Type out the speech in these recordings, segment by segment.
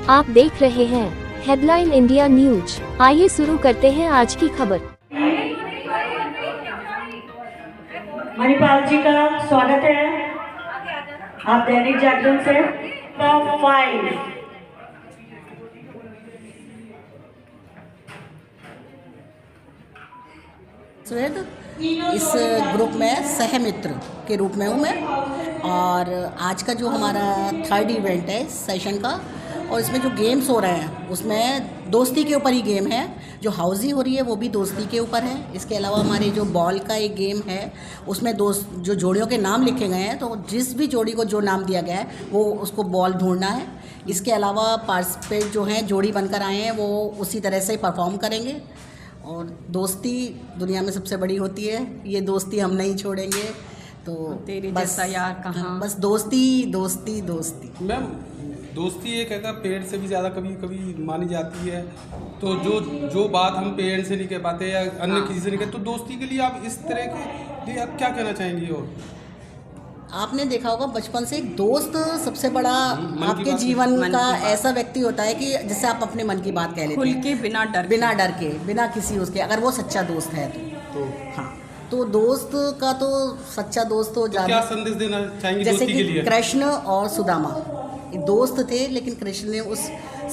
आप देख रहे हैं हेडलाइन इंडिया न्यूज। आइए शुरू करते हैं आज की खबर। मणिपाल जी का स्वागत है। आप दैनिक जागरण से टॉप 5। इस ग्रुप में सहमित्र के रूप में हूँ मैं, और आज का जो हमारा थर्ड इवेंट है सेशन का, और इसमें जो गेम्स हो रहे हैं उसमें दोस्ती के ऊपर ही गेम है। जो हाउजी हो रही है वो भी दोस्ती के ऊपर है। इसके अलावा हमारे जो बॉल का एक गेम है उसमें जो जोड़ियों के नाम लिखे गए हैं, तो जिस भी जोड़ी को जो नाम दिया गया है वो उसको बॉल ढूंढना है। इसके अलावा पार्टिसिपेट जो हैं जोड़ी बनकर आए हैं वो उसी तरह से परफॉर्म करेंगे। और दोस्ती दुनिया में सबसे बड़ी होती है, ये दोस्ती हम नहीं छोड़ेंगे। तो तेरे बस जैसा यार कहाँ। बस दोस्ती दोस्ती दोस्ती। मैम, दोस्ती एक है पेरेंट्स से भी ज़्यादा कभी कभी मानी जाती है। तो जो बात हम पेरेंट्स से नहीं कह पाते या अन्य किसी से नहीं कहते, तो दोस्ती के लिए आप इस तरह के लिए आप क्या कहना चाहेंगी? और आपने देखा होगा बचपन से एक दोस्त सबसे बड़ा आपके जीवन का ऐसा व्यक्ति होता है कि जिससे आप अपने मन की बात कह लेते खुल हैं, के बिना डर के बिना किसी उसके, अगर वो सच्चा दोस्त है तो हाँ। तो दोस्त का तो सच्चा दोस्त तो क्या ज़्यादा, संदेश देना चाहेंगे जैसे दोस्ती के कि लिए? कृष्ण और सुदामा दोस्त थे, लेकिन कृष्ण ने उस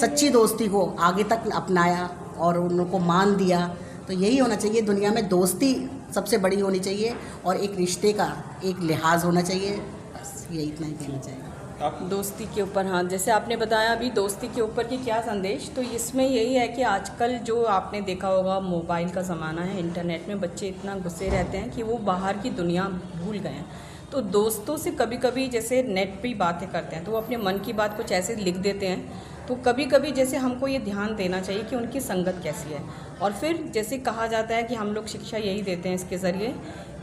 सच्ची दोस्ती को आगे तक अपनाया और उनको मान दिया। तो यही होना चाहिए दुनिया में, दोस्ती सबसे बड़ी होनी चाहिए और एक रिश्ते का एक लिहाज होना चाहिए। बस यही इतना ही कहना चाहिए आप दोस्ती के ऊपर। हाँ, जैसे आपने बताया अभी दोस्ती के ऊपर कि क्या संदेश, तो इसमें यही है कि आजकल जो आपने देखा होगा मोबाइल का ज़माना है, इंटरनेट में बच्चे इतना घुसे रहते हैं कि वो बाहर की दुनिया भूल गए हैं। तो दोस्तों से कभी कभी जैसे नेट पे ही बातें करते हैं तो वो अपने मन की बात कुछ ऐसे लिख देते हैं। तो कभी कभी जैसे हमको ये ध्यान देना चाहिए कि उनकी संगत कैसी है। और फिर जैसे कहा जाता है कि हम लोग शिक्षा यही देते हैं इसके ज़रिए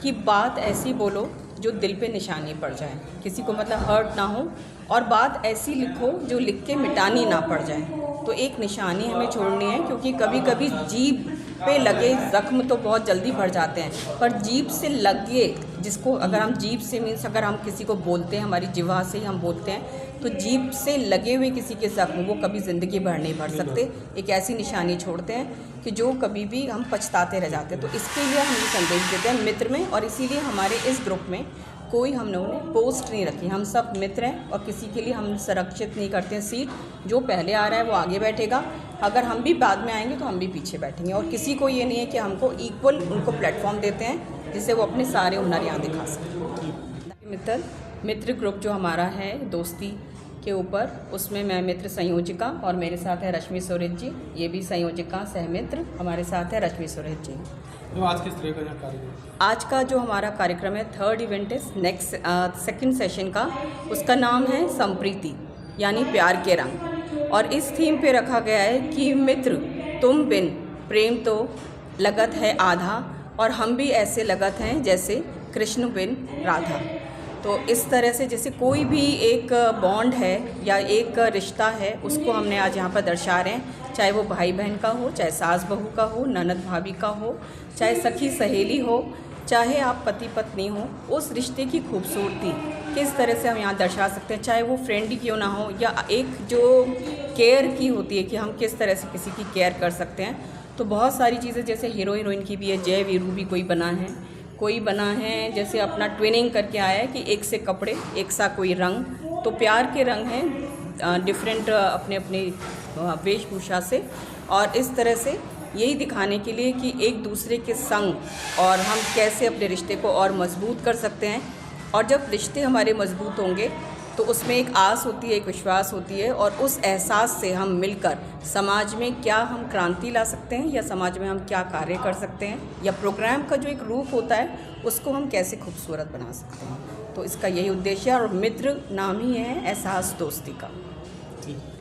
कि बात ऐसी बोलो जो दिल पे निशानी पड़ जाए, किसी को मतलब हर्ट ना हो, और बात ऐसी लिखो जो लिख के मिटानी ना पड़ जाए। तो एक निशानी हमें छोड़नी है, क्योंकि कभी कभी जीभ पे लगे ज़ख्म तो बहुत जल्दी भर जाते हैं, पर जीभ से लगे जिसको, अगर हम जीभ से मीन्स अगर हम किसी को बोलते हैं, हमारी जिह्वा से ही हम बोलते हैं, तो जीभ से लगे हुए किसी के ज़ख्म वो कभी ज़िंदगी भर नहीं भर सकते। एक ऐसी निशानी छोड़ते हैं कि जो कभी भी हम पछताते रह जाते हैं। तो इसके लिए हम ये संदेश देते हैं मित्र में, और इसीलिए हमारे इस ग्रुप में कोई हम लोगों ने पोस्ट नहीं रखी। हम सब मित्र हैं और किसी के लिए हम संरक्षित नहीं करते हैं सीट। जो पहले आ रहा है वो आगे बैठेगा, अगर हम भी बाद में आएंगे तो हम भी पीछे बैठेंगे। और किसी को ये नहीं है कि हमको इक्वल उनको प्लेटफॉर्म देते हैं जिससे वो अपने सारे हुनर यहाँ दिखा सकें। मित्र ग्रुप जो हमारा है दोस्ती के ऊपर, उसमें मैं मित्र संयोजिका और मेरे साथ है रश्मि सुरेश जी, ये भी संयोजिका सहमित्र हमारे साथ है रश्मि सुरेश जी। तो आज किस तरह का कार्यक्रम? आज का जो हमारा कार्यक्रम है थर्ड इवेंट है नेक्स्ट सेकंड सेशन का, उसका नाम है संप्रीति यानी प्यार के रंग। और इस थीम पे रखा गया है कि मित्र तुम बिन प्रेम तो लगत है आधा, और हम भी ऐसे लगत हैं जैसे कृष्ण बिन राधा। तो इस तरह से जैसे कोई भी एक बॉन्ड है या एक रिश्ता है, उसको हमने आज यहाँ पर दर्शा रहे हैं। चाहे वो भाई बहन का हो, चाहे सास बहू का हो, ननद भाभी का हो, चाहे सखी सहेली हो, चाहे आप पति पत्नी हो, उस रिश्ते की खूबसूरती किस तरह से हम यहाँ दर्शा सकते हैं। चाहे वो फ्रेंड ही क्यों ना हो, या एक जो केयर की होती है कि हम किस तरह से किसी की केयर कर सकते हैं। तो बहुत सारी चीज़ें, जैसे हीरो हीरोइन की भी है, जय वीरू भी कोई बना है जैसे अपना ट्विनिंग करके आया है कि एक से कपड़े एक सा कोई रंग। तो प्यार के रंग हैं डिफरेंट अपने अपने वेशभूषा से, और इस तरह से यही दिखाने के लिए कि एक दूसरे के संग और हम कैसे अपने रिश्ते को और मजबूत कर सकते हैं। और जब रिश्ते हमारे मजबूत होंगे तो उसमें एक आस होती है, एक विश्वास होती है, और उस एहसास से हम मिलकर समाज में क्या हम क्रांति ला सकते हैं, या समाज में हम क्या कार्य कर सकते हैं, या प्रोग्राम का जो एक रूप होता है उसको हम कैसे खूबसूरत बना सकते हैं। तो इसका यही उद्देश्य है, और मित्र नाम ही है एहसास दोस्ती का।